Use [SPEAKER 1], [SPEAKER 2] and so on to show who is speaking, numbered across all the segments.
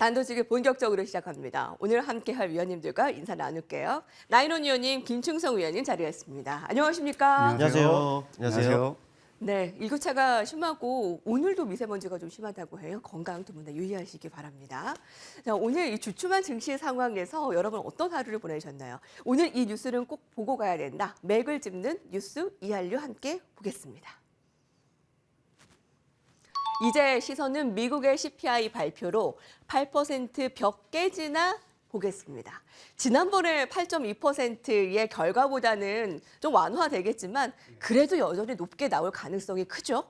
[SPEAKER 1] 단도직입 본격적으로 시작합니다. 오늘 함께할 위원님들과 인사 나눌게요. 나인원 위원님, 김충성 위원님 자리했습니다. 안녕하십니까?
[SPEAKER 2] 안녕하세요. 안녕하세요.
[SPEAKER 1] 네, 일교차가 심하고 오늘도 미세먼지가 좀 심하다고 해요. 건강 두 분 다 유의하시기 바랍니다. 자, 오늘 이 주춤한 증시 상황에서 여러분 어떤 하루를 보내셨나요? 오늘 이 뉴스는 꼭 보고 가야 된다. 맥을 짚는 뉴스 이한류 함께 보겠습니다. 이제 시선은 미국의 CPI 발표로 8% 벽 깨지나 보겠습니다. 지난번에 8.2%의 결과보다는 좀 완화되겠지만 그래도 여전히 높게 나올 가능성이 크죠?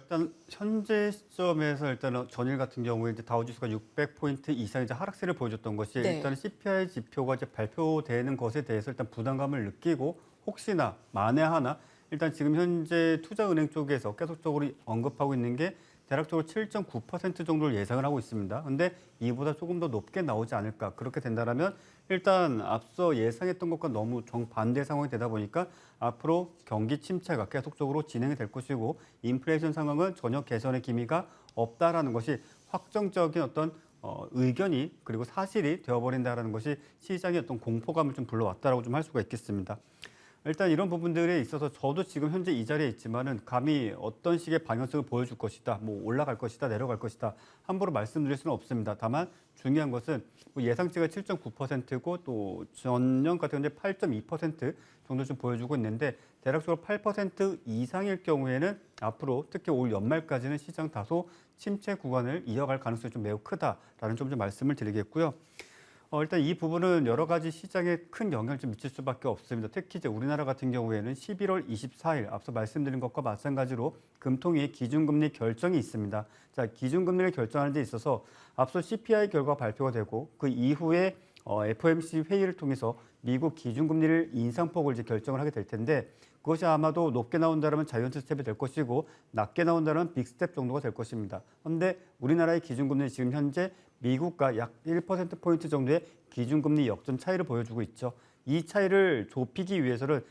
[SPEAKER 2] 일단 현재 시점에서 일단은 전일 같은 경우에 이제 다우지수가 600포인트 이상 이제 하락세를 보여줬던 것이
[SPEAKER 1] 네.
[SPEAKER 2] 일단 CPI 지표가 이제 발표되는 것에 대해서 일단 부담감을 느끼고 혹시나 만에 하나 일단 지금 현재 투자은행 쪽에서 계속적으로 언급하고 있는 게 대략적으로 7.9% 정도를 예상을 하고 있습니다. 근데 이보다 조금 더 높게 나오지 않을까. 그렇게 된다면 일단 앞서 예상했던 것과 너무 정반대 상황이 되다 보니까 앞으로 경기 침체가 계속적으로 진행이 될 것이고 인플레이션 상황은 전혀 개선의 기미가 없다라는 것이 확정적인 어떤 의견이 그리고 사실이 되어버린다라는 것이 시장의 어떤 공포감을 좀 불러왔다라고 좀 할 수가 있겠습니다. 일단 이런 부분들에 있어서 저도 지금 현재 이 자리에 있지만은 감히 어떤 식의 방향성을 보여줄 것이다, 뭐 올라갈 것이다, 내려갈 것이다 함부로 말씀드릴 수는 없습니다. 다만 중요한 것은 뭐 예상치가 7.9%고 또 전년 같은 경우에 8.2% 정도 좀 보여주고 있는데 대략적으로 8% 이상일 경우에는 앞으로 특히 올 연말까지는 시장 다소 침체 구간을 이어갈 가능성이 좀 매우 크다라는 좀 말씀을 드리겠고요. 일단 이 부분은 여러 가지 시장에 큰 영향을 좀 미칠 수밖에 없습니다. 특히 이제 우리나라 같은 경우에는 11월 24일 앞서 말씀드린 것과 마찬가지로 금통위 기준금리 결정이 있습니다. 자, 기준금리를 결정하는 데 있어서 앞서 CPI 결과 발표가 되고 그 이후에 FOMC 회의를 통해서 미국 기준금리를 인상폭을 이제 결정을 하게 될 텐데 그것이 아마도 높게 나온다면 자이언트 스텝이 될 것이고 낮게 나온다면 빅 스텝 정도가 될 것입니다. 그런데 우리나라의 기준금리는 지금 현재 미국과 약 1%포인트 정도의 기준금리 역전 차이를 보여주고 있죠. 이 차이를 좁히기 위해서는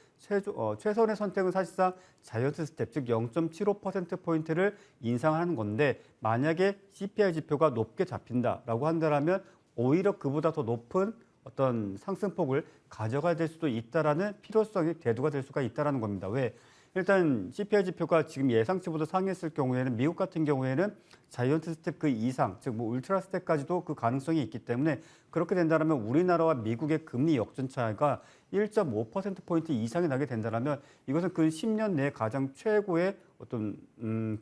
[SPEAKER 2] 최선의 선택은 사실상 자이언트 스텝, 즉 0.75%포인트를 인상하는 건데 만약에 CPI 지표가 높게 잡힌다라고 한다면 오히려 그보다 더 높은 어떤 상승폭을 가져가야 될 수도 있다라는 필요성이 대두가 될 수가 있다라는 겁니다. 왜? 일단 CPI 지표가 지금 예상치보다 상했을 경우에는 미국 같은 경우에는 자이언트 스텝 그 이상, 즉 뭐 울트라 스텝까지도 그 가능성이 있기 때문에 그렇게 된다면 우리나라와 미국의 금리 역전 차이가 1.5%포인트 이상이 나게 된다면 이것은 그 10년 내 가장 최고의 어떤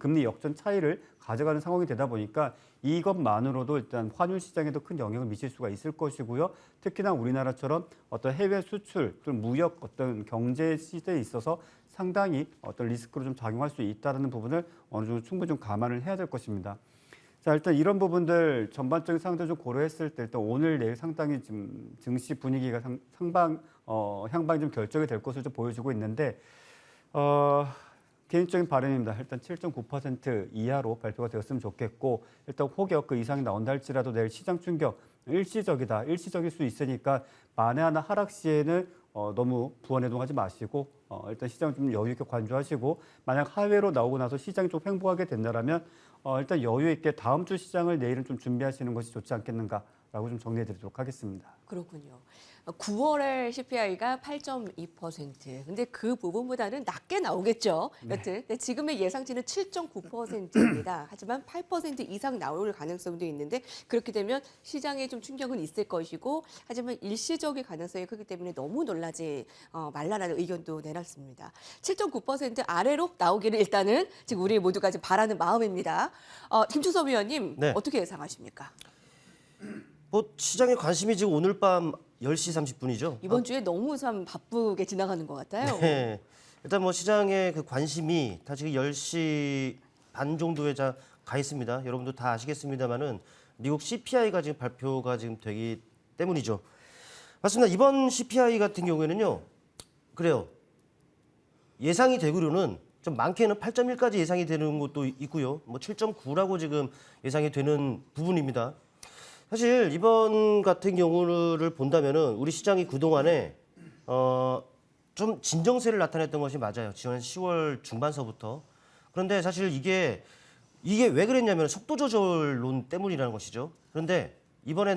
[SPEAKER 2] 금리 역전 차이를 가져가는 상황이 되다 보니까 이것만으로도 일단 환율 시장에도 큰 영향을 미칠 수가 있을 것이고요. 특히나 우리나라처럼 어떤 해외 수출, 또는 무역 어떤 경제 시대에 있어서 상당히 어떤 리스크로 좀 작용할 수 있다는 부분을 어느 정도 충분히 좀 감안을 해야 될 것입니다. 자, 일단 이런 부분들 전반적인 상황들 좀 고려했을 때 일단 오늘 내일 상당히 지금 증시 분위기가 향방이 좀 결정이 될 것으로 좀 보여지고 있는데 개인적인 바람입니다. 일단 7.9% 이하로 발표가 되었으면 좋겠고 일단 혹여 그 이상이 나온다 할지라도 내일 시장 충격 일시적이다. 일시적일 수 있으니까 만에 하나 하락 시에는 너무 부원해동하지 마시고 일단 시장 좀 여유 있게 관조하시고 만약 하회로 나오고 나서 시장이 좀 횡보하게 된다면 일단 여유 있게 다음 주 시장을 내일은 좀 준비하시는 것이 좋지 않겠는가라고 좀 정리해드리도록 하겠습니다.
[SPEAKER 1] 그렇군요. 9월에 CPI가 8.2%. 근데 그 부분보다는 낮게 나오겠죠. 여튼 근데 지금의 예상치는 7.9%입니다. 하지만 8% 이상 나올 가능성도 있는데 그렇게 되면 시장에 좀 충격은 있을 것이고 하지만 일시적인 가능성이 크기 때문에 너무 놀라지 말라라는 의견도 내놨습니다. 7.9% 아래로 나오기를 일단은 지금 우리 모두가 지금 바라는 마음입니다. 김충섭 위원님
[SPEAKER 3] 네.
[SPEAKER 1] 어떻게 예상하십니까?
[SPEAKER 3] 뭐 시장의 관심이 지금 오늘 밤 10시 30분이죠.
[SPEAKER 1] 이번 주에 너무 참 바쁘게 지나가는 것 같아요.
[SPEAKER 3] 네. 일단 뭐 시장의 그 관심이 다 지금 10시 반 정도에 가 있습니다. 여러분도 다 아시겠습니다만은 미국 CPI가 지금 발표가 지금 되기 때문이죠. 맞습니다. 이번 CPI 같은 경우에는요. 그래요. 예상이 되기로는 좀 많게는 8.1까지 예상이 되는 것도 있고요. 뭐 7.9라고 지금 예상이 되는 부분입니다. 사실 이번 같은 경우를 본다면은 우리 시장이 그동안에 좀 진정세를 나타냈던 것이 맞아요. 지난 10월 중반서부터. 그런데 사실 이게 이게 왜 그랬냐면 속도 조절론 때문이라는 것이죠. 그런데 이번에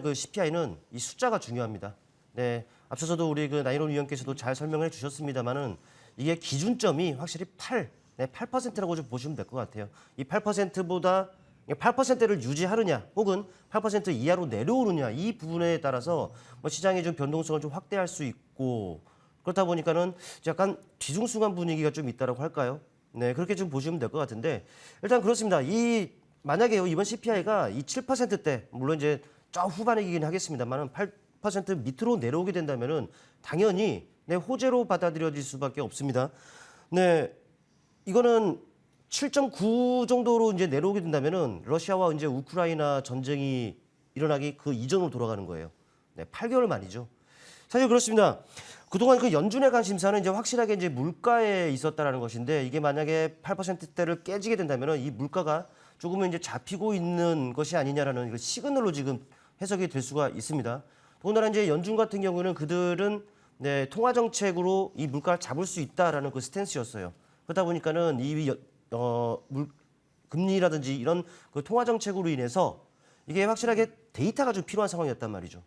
[SPEAKER 3] 그 CPI는 이 숫자가 중요합니다. 네, 앞서서도 우리 그 나인원 위원께서도 잘 설명해 주셨습니다만은 이게 기준점이 확실히 8%라고 좀 보시면 될 것 같아요. 이 8%보다 8%를 유지하느냐 혹은 8% 이하로 내려오느냐 이 부분에 따라서 뭐 시장의 좀 변동성을 좀 확대할 수 있고 그렇다 보니까는 약간 뒤숭숭한 분위기가 좀 있다라고 할까요? 네, 그렇게 좀 보시면 될 것 같은데 일단 그렇습니다. 만약에 이번 CPI가 이 7%대 물론 이제 저 후반이긴 하겠습니다만은 8% 밑으로 내려오게 된다면은 당연히 네, 호재로 받아들여질 수밖에 없습니다. 네, 이거는 7.9 정도로 이제 내려오게 된다면은 러시아와 이제 우크라이나 전쟁이 일어나기 그 이전으로 돌아가는 거예요. 네, 8개월 만이죠. 사실 그렇습니다. 그동안 그 연준의 관심사는 이제 확실하게 이제 물가에 있었다라는 것인데 이게 만약에 8%대를 깨지게 된다면은 이 물가가 조금은 이제 잡히고 있는 것이 아니냐라는 그 시그널로 지금 해석이 될 수가 있습니다. 더군다나 이제 연준 같은 경우는 그들은 네, 통화 정책으로 이 물가를 잡을 수 있다라는 그 스탠스였어요. 그러다 보니까는 금리라든지 이런 그 통화 정책으로 인해서 이게 확실하게 데이터가 좀 필요한 상황이었단 말이죠.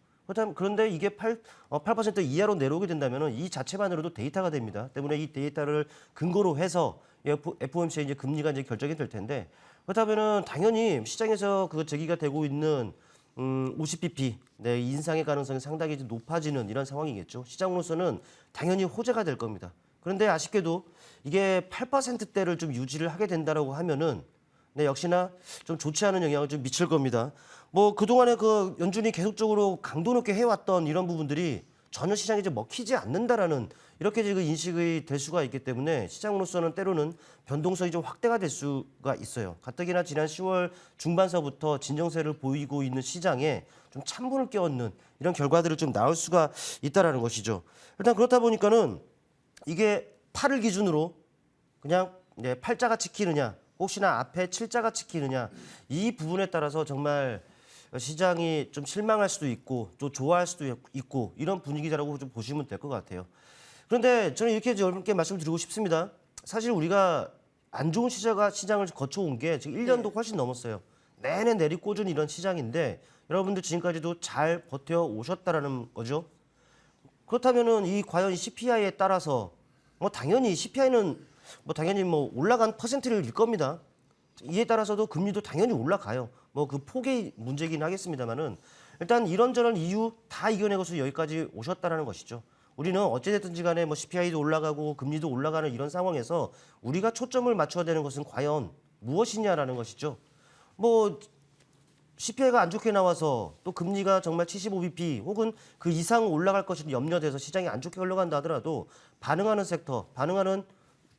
[SPEAKER 3] 그런데 이게 8% 이하로 내려오게 된다면 이 자체만으로도 데이터가 됩니다. 때문에 이 데이터를 근거로 해서 FOMC의 이제 금리가 이제 결정이 될 텐데 그렇다면은 당연히 시장에서 그 제기가 되고 있는 50bp 네, 인상의 가능성이 상당히 이제 높아지는 이런 상황이겠죠. 시장으로서는 당연히 호재가 될 겁니다. 그런데 아쉽게도 이게 8%대를 좀 유지를 하게 된다라고 하면은 네, 역시나 좀 좋지 않은 영향을 좀 미칠 겁니다. 뭐 그동안에 그 연준이 계속적으로 강도 높게 해왔던 이런 부분들이 전혀 시장에 이제 먹히지 않는다라는 이렇게 지금 인식이 될 수가 있기 때문에 시장으로서는 때로는 변동성이 좀 확대가 될 수가 있어요. 가뜩이나 지난 10월 중반서부터 진정세를 보이고 있는 시장에 좀 찬물을 끼얹는 이런 결과들을 좀 나올 수가 있다라는 것이죠. 일단 그렇다 보니까는 이게 8을 기준으로 그냥 네, 8자가 지키느냐 혹시나 앞에 7자가 지키느냐 이 부분에 따라서 정말 시장이 좀 실망할 수도 있고 또 좋아할 수도 있고 이런 분위기다라고 좀 보시면 될 것 같아요. 그런데 저는 이렇게 여러분께 말씀드리고 싶습니다. 사실 우리가 안 좋은 시장을 거쳐온 게 지금 1년도 훨씬 넘었어요. 내내 내리꽂은 이런 시장인데 여러분들 지금까지도 잘 버텨 오셨다라는 거죠. 그렇다면은 과연 CPI에 따라서 당연히 CPI는 당연히 올라간 퍼센트를 일 겁니다. 이에 따라서도 금리도 당연히 올라가요. 그 폭의 문제긴 하겠습니다만은 일단 이런저런 이유 다 이겨내고서 여기까지 오셨다라는 것이죠. 우리는 어찌됐든지 간에 CPI도 올라가고 금리도 올라가는 이런 상황에서 우리가 초점을 맞춰야 되는 것은 과연 무엇이냐라는 것이죠. CPI가 안 좋게 나와서 또 금리가 정말 75bp 혹은 그 이상 올라갈 것이 염려돼서 시장이 안 좋게 흘러간다 하더라도 반응하는 섹터, 반응하는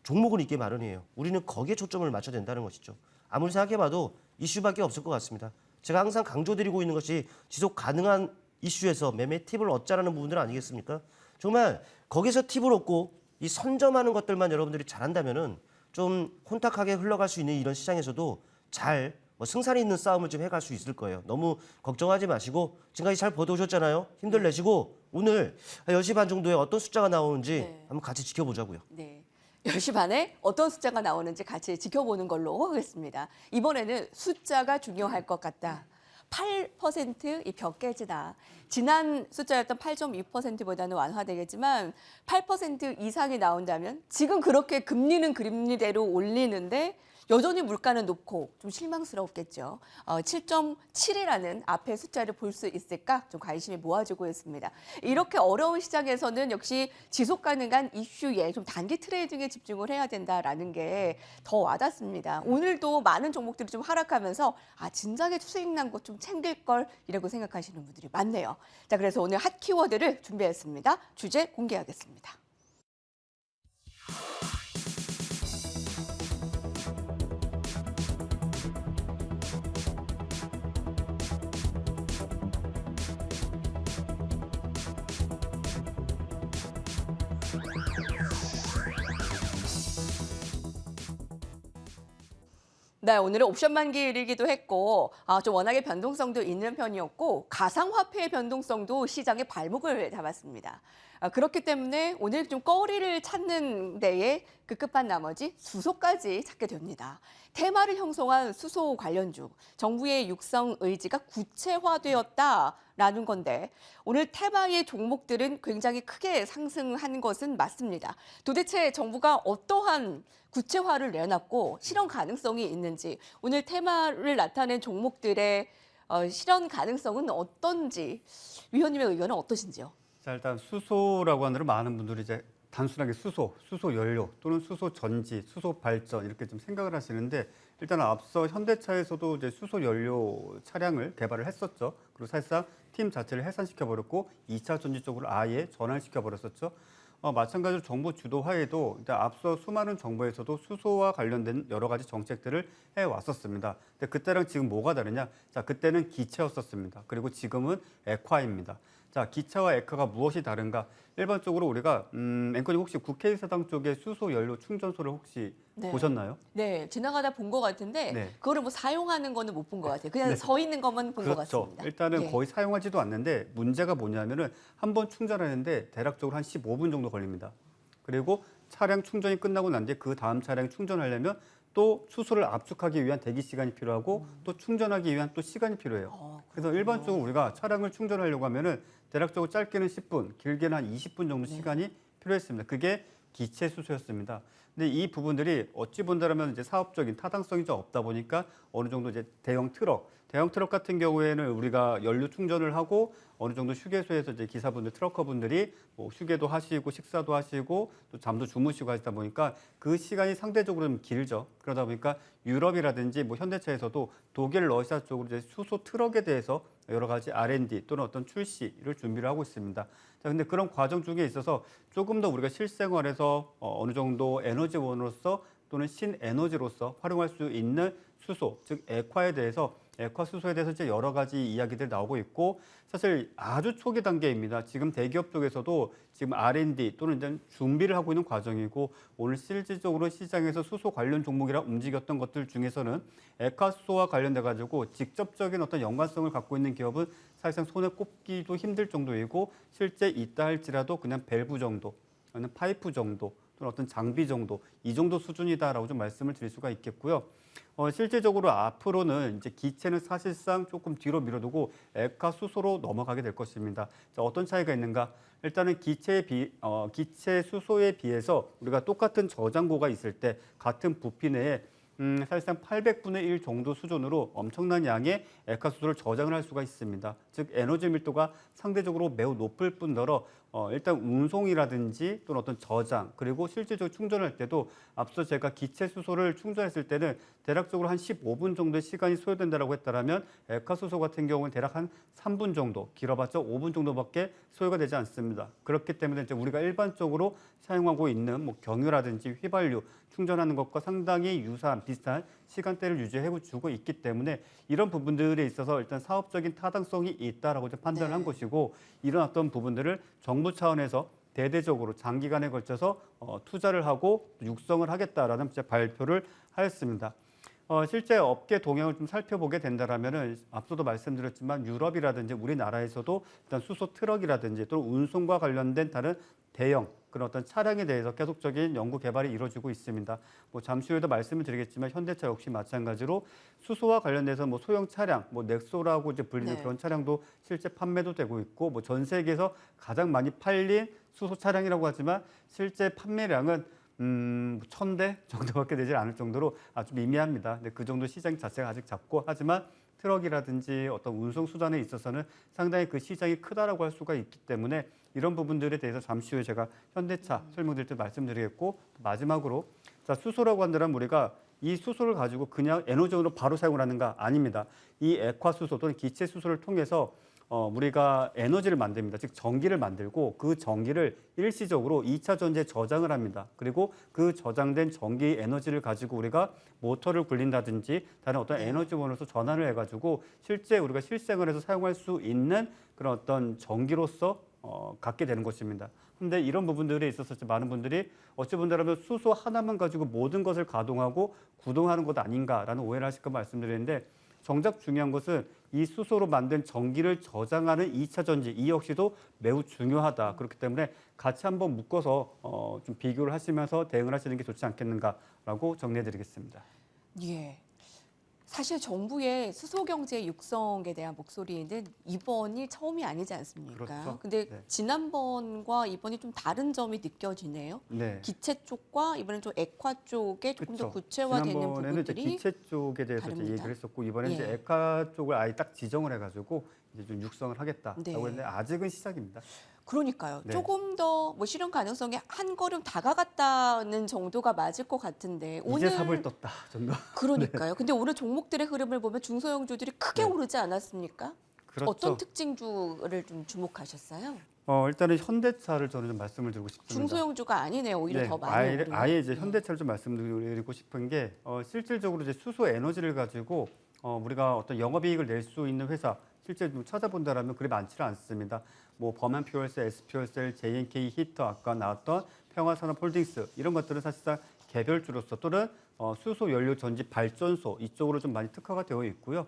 [SPEAKER 3] 종목은 있기 마련이에요. 우리는 거기에 초점을 맞춰야 된다는 것이죠. 아무리 생각해봐도 이슈밖에 없을 것 같습니다. 제가 항상 강조드리고 있는 것이 지속 가능한 이슈에서 매매 팁을 얻자라는 부분들 아니겠습니까? 정말 거기서 팁을 얻고 이 선점하는 것들만 여러분들이 잘한다면은 좀 혼탁하게 흘러갈 수 있는 이런 시장에서도 잘 승산이 있는 싸움을 좀 해갈 수 있을 거예요. 너무 걱정하지 마시고 지금까지 잘 버텨오셨잖아요. 힘들 내시고 오늘 10시 반 정도에 어떤 숫자가 나오는지 한번 같이 지켜보자고요.
[SPEAKER 1] 네. 10시 반에 어떤 숫자가 나오는지 같이 지켜보는 걸로 하겠습니다. 이번에는 숫자가 중요할 것 같다. 8%이 벽 깨지다. 지난 숫자였던 8.2%보다는 완화되겠지만 8% 이상이 나온다면 지금 그렇게 금리는 금리대로 올리는데 여전히 물가는 높고 좀 실망스럽겠죠. 7.7이라는 앞에 숫자를 볼 수 있을까 좀 관심이 모아지고 있습니다. 이렇게 어려운 시장에서는 역시 지속 가능한 이슈에 좀 단기 트레이딩에 집중을 해야 된다라는 게 더 와닿습니다. 오늘도 많은 종목들이 좀 하락하면서 진작에 수익 난 것 좀 챙길 걸 이라고 생각하시는 분들이 많네요. 자, 그래서 오늘 핫 키워드를 준비했습니다. 주제 공개하겠습니다. 네, 오늘은 옵션 만기일이기도 했고 좀 워낙에 변동성도 있는 편이었고 가상화폐의 변동성도 시장의 발목을 잡았습니다. 그렇기 때문에 오늘 좀 거리를 찾는 데에 급급한 나머지 수소까지 찾게 됩니다. 테마를 형성한 수소 관련주, 정부의 육성 의지가 구체화되었다라는 건데 오늘 테마의 종목들은 굉장히 크게 상승한 것은 맞습니다. 도대체 정부가 어떠한 구체화를 내놨고 실현 가능성이 있는지 오늘 테마를 나타낸 종목들의 실현 가능성은 어떤지 위원님의 의견은 어떠신지요?
[SPEAKER 2] 자, 일단 수소라고 하는 많은 분들이 이제 단순하게 수소 연료 또는 수소 전지, 수소 발전 이렇게 좀 생각을 하시는데 일단 앞서 현대차에서도 이제 수소 연료 차량을 개발을 했었죠. 그리고 사실상 팀 자체를 해산시켜 버렸고 2차 전지 쪽으로 아예 전환시켜 버렸었죠. 마찬가지로 정부 주도하에도 일단 앞서 수많은 정부에서도 수소와 관련된 여러 가지 정책들을 해왔었습니다. 근데 그때랑 지금 뭐가 다르냐? 자, 그때는 기체였었습니다. 그리고 지금은 액화입니다. 자, 기차와 액화가 무엇이 다른가? 일반적으로 우리가 앵커님 혹시 국회의사당 쪽에 수소 연료 충전소를 혹시
[SPEAKER 1] 네.
[SPEAKER 2] 보셨나요?
[SPEAKER 1] 네, 지나가다 본 것 같은데
[SPEAKER 2] 네.
[SPEAKER 1] 그거를 뭐 사용하는 거는 못 본 것 같아요. 그냥
[SPEAKER 2] 네.
[SPEAKER 1] 서 있는 것만 본 것
[SPEAKER 2] 그렇죠.
[SPEAKER 1] 같습니다.
[SPEAKER 2] 일단은
[SPEAKER 1] 예.
[SPEAKER 2] 거의 사용하지도 않는데 문제가 뭐냐면은 한 번 충전하는데 대략적으로 한 15분 정도 걸립니다. 그리고 차량 충전이 끝나고 난 뒤에 그 다음 차량 충전하려면 또 수소를 압축하기 위한 대기 시간이 필요하고 또 충전하기 위한 또 시간이 필요해요. 그래서 일반적으로 우리가 차량을 충전하려고 하면은 대략적으로 짧게는 10분, 길게는 한 20분 정도 시간이 필요했습니다. 그게 기체 수소였습니다. 근데 이 부분들이 어찌 본다면 이제 사업적인 타당성이 좀 없다 보니까 어느 정도 이제 대형 트럭 같은 경우에는 우리가 연료 충전을 하고 어느 정도 휴게소에서 이제 기사분들, 트럭커분들이 뭐 휴게도 하시고 식사도 하시고 또 잠도 주무시고 하시다 보니까 그 시간이 상대적으로 좀 길죠. 그러다 보니까 유럽이라든지 뭐 현대차에서도 독일, 러시아 쪽으로 이제 수소 트럭에 대해서 여러 가지 R&D 또는 어떤 출시를 준비를 하고 있습니다. 자, 근데 그런 과정 중에 있어서 조금 더 우리가 실생활에서 어느 정도 에너지원으로서 또는 신에너지로서 활용할 수 있는 수소, 즉 액화에 대해서 액화 수소에 대해서 이제 여러 가지 이야기들이 나오고 있고 사실 아주 초기 단계입니다. 지금 대기업 쪽에서도 지금 R&D 또는 이제 준비를 하고 있는 과정이고 오늘 실질적으로 시장에서 수소 관련 종목이라 움직였던 것들 중에서는 액화 수소와 관련돼 가지고 직접적인 어떤 연관성을 갖고 있는 기업은 사실상 손에 꼽기도 힘들 정도이고 실제 있다 할지라도 그냥 밸브 정도, 아니면 파이프 정도 또는 어떤 장비 정도 이 정도 수준이다라고 좀 말씀을 드릴 수가 있겠고요. 실질적으로 앞으로는 이제 기체는 사실상 조금 뒤로 밀어두고 액화 수소로 넘어가게 될 것입니다. 자, 어떤 차이가 있는가? 일단은 기체 수소에 비해서 우리가 똑같은 저장고가 있을 때 같은 부피 내에 사실상 800분의 1 정도 수준으로 엄청난 양의 액화 수소를 저장을 할 수가 있습니다. 즉 에너지 밀도가 상대적으로 매우 높을 뿐더러 일단 운송이라든지 또는 어떤 저장 그리고 실질적으로 충전할 때도 앞서 제가 기체 수소를 충전했을 때는 대략적으로 한 15분 정도의 시간이 소요된다고 했다라면 액화 수소 같은 경우는 대략 한 3분 정도, 길어봤자 5분 정도밖에 소요가 되지 않습니다. 그렇기 때문에 이제 우리가 일반적으로 사용하고 있는 뭐 경유라든지 휘발유 충전하는 것과 상당히 유사한 비슷한 시간대를 유지해 주고 있기 때문에 이런 부분들에 있어서 일단 사업적인 타당성이 있다라고 판단을 한 것이고 이런 어떤 부분들을 정부 차원에서 대대적으로 장기간에 걸쳐서 투자를 하고 육성을 하겠다라는 발표를 하였습니다. 실제 업계 동향을 좀 살펴보게 된다라면은 앞서도 말씀드렸지만 유럽이라든지 우리나라에서도 일단 수소 트럭이라든지 또는 운송과 관련된 다른 대형 그런 어떤 차량에 대해서 계속적인 연구 개발이 이루어지고 있습니다. 뭐 잠시 후에도 말씀을 드리겠지만 현대차 역시 마찬가지로 수소와 관련돼서 뭐 소형 차량, 뭐 넥소라고 이제 불리는
[SPEAKER 1] 네.
[SPEAKER 2] 그런 차량도 실제 판매도 되고 있고 뭐 전 세계에서 가장 많이 팔린 수소 차량이라고 하지만 실제 판매량은 1000대 정도밖에 되지 않을 정도로 아주 미미합니다. 근데 그 정도 시장 자체가 아직 작고 하지만 트럭이라든지 어떤 운송 수단에 있어서는 상당히 그 시장이 크다라고 할 수가 있기 때문에 이런 부분들에 대해서 잠시 후에 제가 현대차 설명드릴 때 말씀드리겠고 마지막으로 자, 수소라고 한다면 우리가 이 수소를 가지고 그냥 에너지원으로 바로 사용을 하는가? 아닙니다. 이 액화 수소 또는 기체 수소를 통해서 우리가 에너지를 만듭니다. 즉 전기를 만들고 그 전기를 일시적으로 2차 전지에 저장을 합니다. 그리고 그 저장된 전기 에너지를 가지고 우리가 모터를 굴린다든지 다른 어떤 에너지원으로서 전환을 해가지고 실제 우리가 실생활에서 사용할 수 있는 그런 어떤 전기로서 갖게 되는 것입니다. 근데 이런 부분들에 있어서 많은 분들이 어찌 본다면 수소 하나만 가지고 모든 것을 가동하고 구동하는 것 아닌가라는 오해를 하실까 말씀드리는데 정작 중요한 것은 이 수소로 만든 전기를 저장하는 2차 전지 이 역시도 매우 중요하다. 그렇기 때문에 같이 한번 묶어서 좀 비교를 하시면서 대응을 하시는 게 좋지 않겠는가라고 정리해드리겠습니다.
[SPEAKER 1] 예. 사실 정부의 수소 경제 육성에 대한 목소리는 이번이 처음이 아니지 않습니까?
[SPEAKER 2] 그렇죠.
[SPEAKER 1] 근데
[SPEAKER 2] 네.
[SPEAKER 1] 지난번과 이번이 좀 다른 점이 느껴지네요.
[SPEAKER 2] 네.
[SPEAKER 1] 기체 쪽과 이번엔 좀 액화 쪽에 조금 더
[SPEAKER 2] 그렇죠.
[SPEAKER 1] 구체화되는
[SPEAKER 2] 지난번에는 이제
[SPEAKER 1] 부분들이
[SPEAKER 2] 기체 쪽에 대해서 이제
[SPEAKER 1] 다릅니다.
[SPEAKER 2] 얘기를 했었고 이번에는
[SPEAKER 1] 예.
[SPEAKER 2] 이제 액화 쪽을 아예 딱 지정을 해가지고 이제 좀 육성을 하겠다라고
[SPEAKER 1] 네.
[SPEAKER 2] 했는데 아직은 시작입니다.
[SPEAKER 1] 그러니까요.
[SPEAKER 2] 네.
[SPEAKER 1] 조금 더 뭐 실현 가능성이 한 걸음 다가갔다는 정도가 맞을 것 같은데 오늘
[SPEAKER 2] 이제 삽을 떴다 정도.
[SPEAKER 1] 그러니까요. 근데 오늘 종목들의 흐름을 보면 중소형주들이 크게
[SPEAKER 2] 네.
[SPEAKER 1] 오르지 않았습니까?
[SPEAKER 2] 그렇죠.
[SPEAKER 1] 어떤 특징주를 좀 주목하셨어요?
[SPEAKER 2] 일단은 현대차를 저는 좀 말씀을 드리고 싶습니다.
[SPEAKER 1] 중소형주가 아니네요. 오히려
[SPEAKER 2] 네,
[SPEAKER 1] 더 많이 오르는.
[SPEAKER 2] 아예 이제
[SPEAKER 1] 네.
[SPEAKER 2] 현대차를 좀 말씀드리고 싶은 게 실질적으로 이제 수소 에너지를 가지고 우리가 어떤 영업이익을 낼 수 있는 회사 실제 좀 찾아본다라면 그리 많지는 않습니다. 뭐 범한 퓨얼셀, SPfuel셀, JNK 히터 아까 나왔던 평화산업홀딩스 이런 것들은 사실상 개별주로서 또는 수소 연료 전지 발전소 이쪽으로 좀 많이 특화가 되어 있고요.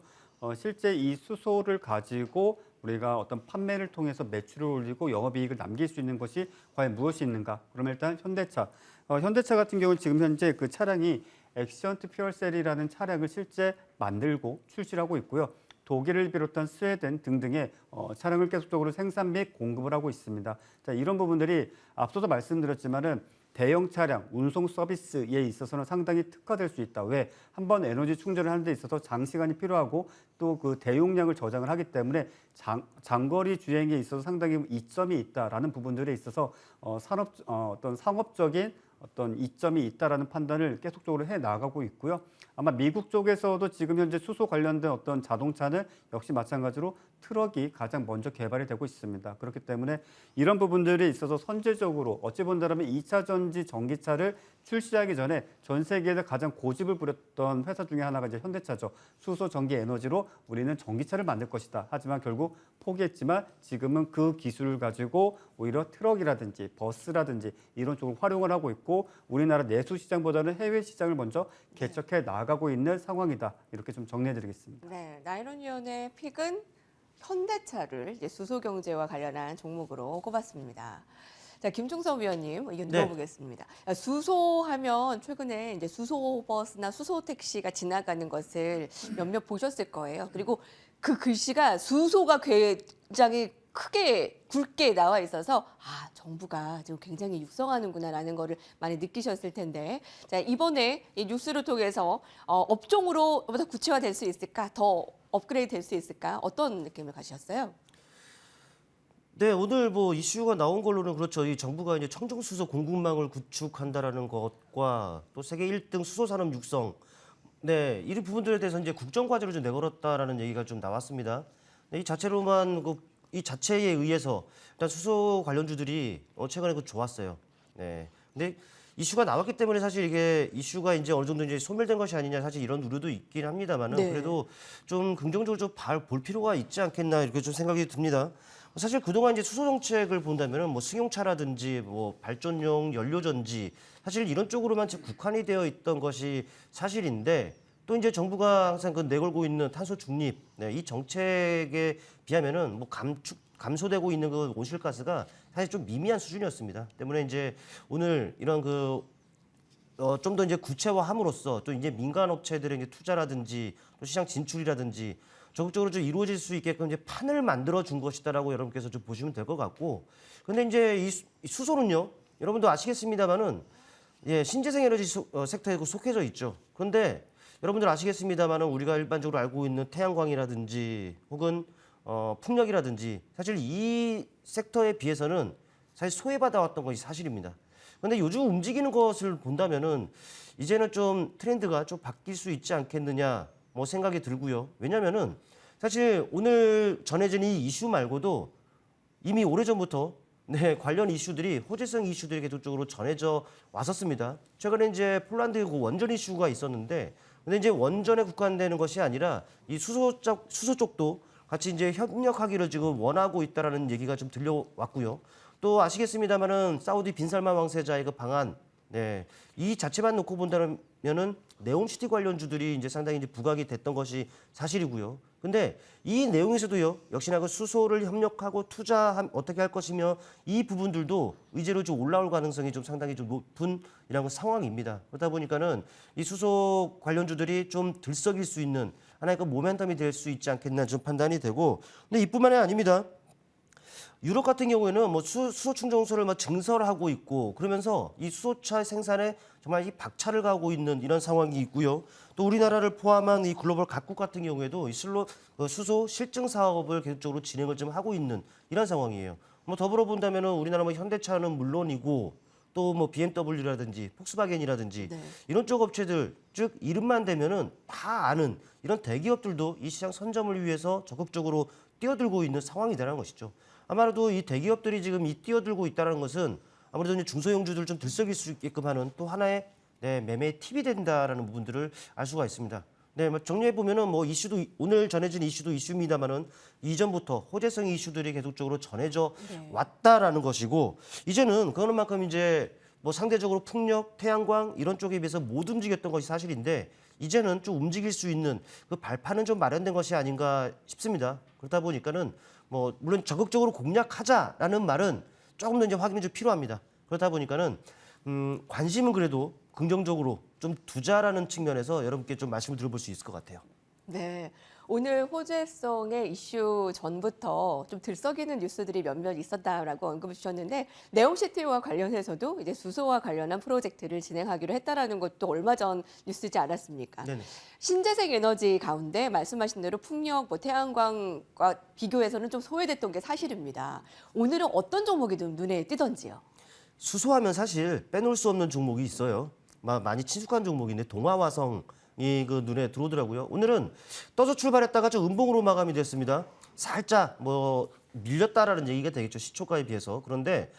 [SPEAKER 2] 실제 이 수소를 가지고 우리가 어떤 판매를 통해서 매출을 올리고 영업이익을 남길 수 있는 것이 과연 무엇이 있는가? 그러면 일단 현대차. 현대차 같은 경우는 지금 현재 그 차량이 액션트 퓨얼셀이라는 차량을 실제 만들고 출시하고 있고요. 독일을 비롯한 스웨덴 등등의 차량을 계속적으로 생산 및 공급을 하고 있습니다. 자, 이런 부분들이 앞서도 말씀드렸지만은 대형 차량, 운송 서비스에 있어서는 상당히 특화될 수 있다. 왜? 한번 에너지 충전을 하는 데 있어서 장시간이 필요하고 또 그 대용량을 저장을 하기 때문에 장거리 주행에 있어서 상당히 이점이 있다라는 부분들에 있어서 어떤 상업적인 어떤 이점이 있다라는 판단을 계속적으로 해 나가고 있고요. 아마 미국 쪽에서도 지금 현재 수소 관련된 어떤 자동차는 역시 마찬가지로 트럭이 가장 먼저 개발이 되고 있습니다. 그렇기 때문에 이런 부분들에 있어서 선제적으로 어찌 본다면 2차 전지 전기차를 출시하기 전에 전 세계에서 가장 고집을 부렸던 회사 중에 하나가 이제 현대차죠. 수소 전기 에너지로 우리는 전기차를 만들 것이다. 하지만 결국 포기했지만 지금은 그 기술을 가지고 오히려 트럭이라든지 버스라든지 이런 쪽을 활용을 하고 있고 우리나라 내수 시장보다는 해외 시장을 먼저 개척해 나가고 있는 상황이다. 이렇게 좀 정리해드리겠습니다.
[SPEAKER 1] 네, 나이론위원의 픽은 현대차를 이제 수소 경제와 관련한 종목으로 꼽았습니다. 자, 김충섭 위원님 의견
[SPEAKER 3] 네.
[SPEAKER 1] 들어보겠습니다. 수소하면 최근에 이제 수소버스나 수소택시가 지나가는 것을 몇몇 보셨을 거예요. 그리고 그 글씨가 수소가 굉장히 크게 굵게 나와 있어서 정부가 지금 굉장히 육성하는구나라는 거를 많이 느끼셨을 텐데 자, 이번에 이 뉴스를 통해서 업종으로 보다 구체화될 수 있을까? 더 업그레이드 될 수 있을까? 어떤 느낌을 가지셨어요?
[SPEAKER 3] 네, 오늘 뭐 이슈가 나온 걸로는 그렇죠. 이 정부가 이제 청정수소 공급망을 구축한다라는 것과 또 세계 1등 수소 산업 육성, 네, 이 부분들에 대해서 이제 국정 과제로 좀 내걸었다라는 얘기가 좀 나왔습니다. 네, 이 자체로만 이 자체에 의해서 일단 수소 관련주들이 최근에 좋았어요. 네, 근데 이슈가 나왔기 때문에 사실 이게 이슈가 이제 어느 정도 이제 소멸된 것이 아니냐 사실 이런 우려도 있긴 합니다만은
[SPEAKER 1] 네.
[SPEAKER 3] 그래도 좀 긍정적으로 좀 볼 필요가 있지 않겠나 이렇게 좀 생각이 듭니다. 사실 그동안 이제 수소 정책을 본다면은 뭐 승용차라든지 뭐 발전용 연료전지 사실 이런 쪽으로만 지금 국한이 되어 있던 것이 사실인데 또 이제 정부가 항상 그 내걸고 있는 탄소 중립 네, 이 정책에 비하면은 뭐 감소되고 있는 그 온실가스가 사실 좀 미미한 수준이었습니다. 때문에 이제 오늘 이런 좀 더 이제 구체화함으로써 또 이제 민간 업체들의 이제 투자라든지 또 시장 진출이라든지 적극적으로 좀 이루어질 수 있게끔 이제 판을 만들어 준 것이다라고 여러분께서 좀 보시면 될 것 같고, 근데 이제 이 수소는요, 여러분도 아시겠습니다만은 예, 신재생 에너지 섹터에 속해져 있죠. 그런데 여러분들 아시겠습니다만은 우리가 일반적으로 알고 있는 태양광이라든지 혹은 풍력이라든지 사실 이 섹터에 비해서는 사실 소외받아왔던 것이 사실입니다. 그런데 요즘 움직이는 것을 본다면은 이제는 좀 트렌드가 좀 바뀔 수 있지 않겠느냐 뭐 생각이 들고요. 왜냐면은 사실 오늘 전해진 이 이슈 말고도 이미 오래전부터 네, 관련 이슈들이 호재성 이슈들이 계속적으로 전해져 왔었습니다. 최근에 이제 폴란드 그 원전 이슈가 있었는데 근데 이제 원전에 국한되는 것이 아니라 이 수소 쪽도 같이 이제 협력하기를 지금 원하고 있다라는 얘기가 좀 들려왔고요. 또 아시겠습니다만은 사우디 빈살만 왕세자의 그 방한, 네, 이 자체만 놓고 본다면은 네옴시티 관련주들이 이제 상당히 이제 부각이 됐던 것이 사실이고요. 근데 이 내용에서도요, 역시나 그 수소를 협력하고 어떻게 할 것이며 이 부분들도 의제로 좀 올라올 가능성이 좀 상당히 좀 높은 이런 상황입니다. 그러다 보니까는 이 수소 관련주들이 좀 들썩일 수 있는 하나의 그 모멘텀이 될 수 있지 않겠나 좀 판단이 되고, 근데 이뿐만이 아닙니다. 유럽 같은 경우에는 뭐 수소 충전소를 막 증설하고 있고 그러면서 이 수소차 생산에 정말 이 박차를 가고 있는 이런 상황이 있고요. 또 우리나라를 포함한 이 글로벌 각국 같은 경우에도 이 수소 실증 사업을 계속적으로 진행을 좀 하고 있는 이런 상황이에요. 뭐 더불어 본다면은 우리나라 뭐 현대차는 물론이고 또 뭐 BMW라든지 폭스바겐이라든지
[SPEAKER 1] 네.
[SPEAKER 3] 이런 쪽 업체들, 즉 이름만 대면은 다 아는 이런 대기업들도 이 시장 선점을 위해서 적극적으로 뛰어들고 있는 상황이라는 것이죠. 아마도 이 대기업들이 지금 이 뛰어들고 있다는 것은 아무래도 이제 중소형주들 좀 들썩일 수 있게끔 하는 또 하나의 매매의 팁이 된다라는 부분들을 알 수가 있습니다. 네, 뭐 정리해 보면은 뭐 이슈도 오늘 전해진 이슈도 이슈입니다만은 이전부터 호재성 이슈들이 계속적으로 전해져
[SPEAKER 1] 네.
[SPEAKER 3] 왔다라는 것이고 이제는 그거는 만큼 이제 뭐 상대적으로 풍력, 태양광 이런 쪽에 비해서 못 움직였던 것이 사실인데 이제는 좀 움직일 수 있는 그 발판은 좀 마련된 것이 아닌가 싶습니다. 그렇다 보니까는 뭐 물론 적극적으로 공략하자라는 말은 조금 더 이제 확인이 좀 필요합니다. 그렇다 보니까는 관심은 그래도 긍정적으로 좀 두자라는 측면에서 여러분께 좀 말씀을 들어볼 수 있을 것 같아요.
[SPEAKER 1] 네. 오늘 호재성의 이슈 전부터 좀 들썩이는 뉴스들이 몇몇 있었다라고 언급을 주셨는데 네옴시티와 관련해서도 이제 수소와 관련한 프로젝트를 진행하기로 했다라는 것도 얼마 전 뉴스지 않았습니까?
[SPEAKER 3] 네네.
[SPEAKER 1] 신재생 에너지 가운데 말씀하신 대로 풍력, 뭐 태양광과 비교해서는 좀 소외됐던 게 사실입니다. 오늘은 어떤 종목이 좀 눈에 띄던지요?
[SPEAKER 3] 수소하면 사실 빼놓을 수 없는 종목이 있어요. 많이 친숙한 종목인데 동아화성이 그 눈에 들어오더라고요. 오늘은 떠서 출발했다가 좀 음봉으로 마감이 됐습니다. 살짝 뭐 밀렸다라는 얘기가 되겠죠. 시초가에 비해서. 그런데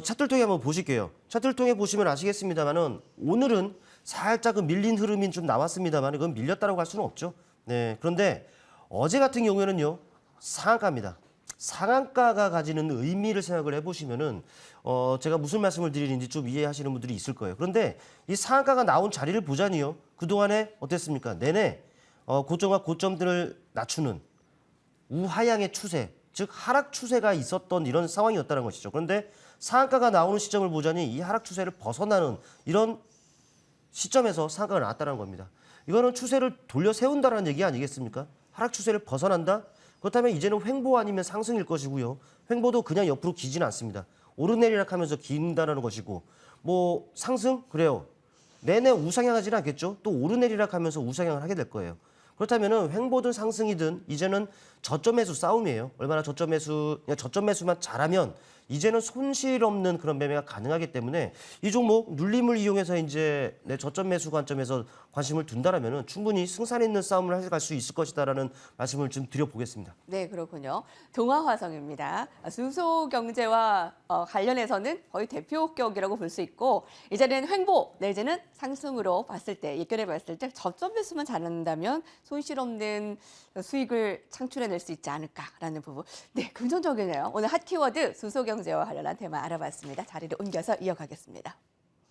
[SPEAKER 3] 차트를 통해 한번 보실게요. 차트를 통해 보시면 아시겠습니다만은 오늘은 살짝 그 밀린 흐름이 좀 나왔습니다만 그건 밀렸다라고 할 수는 없죠. 네. 그런데 어제 같은 경우에는요. 상한가입니다. 상한가가 가지는 의미를 생각을 해보시면은 제가 무슨 말씀을 드리는지 좀 이해하시는 분들이 있을 거예요. 그런데 이 상한가가 나온 자리를 보자니요. 그동안에 어땠습니까? 내내 고점과 고점들을 낮추는 우하향의 추세, 즉 하락 추세가 있었던 이런 상황이었다는 것이죠. 그런데 상한가가 나오는 시점을 보자니 이 하락 추세를 벗어나는 이런 시점에서 상한가가 나왔다는 겁니다. 이거는 추세를 돌려 세운다는 얘기 아니겠습니까? 하락 추세를 벗어난다? 그렇다면 이제는 횡보 아니면 상승일 것이고요. 횡보도 그냥 옆으로 기지는 않습니다. 오르내리락 하면서 긴다는 것이고 뭐 상승? 그래요. 내내 우상향하지는 않겠죠. 또 오르내리락 하면서 우상향을 하게 될 거예요. 그렇다면 횡보든 상승이든 이제는 저점 매수 싸움이에요. 얼마나 저점 매수만 잘하면 이제는 손실 없는 그런 매매가 가능하기 때문에 이 종목 눌림을 이용해서 이제 내 저점 매수 관점에서 관심을 둔다라면은 충분히 승산 있는 싸움을 할 수 있을 것이다라는 말씀을 좀 드려보겠습니다.
[SPEAKER 1] 네, 그렇군요. 동아화성입니다. 수소 경제와 관련해서는 거의 대표격이라고 볼 수 있고 이 자리는 횡보 내지는 상승으로 봤을 때 예견해 봤을 때 저점 매수만 잘한다면 손실 없는 수익을 창출해낼 수 있지 않을까라는 부분. 네, 긍정적이네요. 오늘 핫 키워드 수소 경제와 관련한 테마 알아봤습니다. 자리를 옮겨서 이어가겠습니다.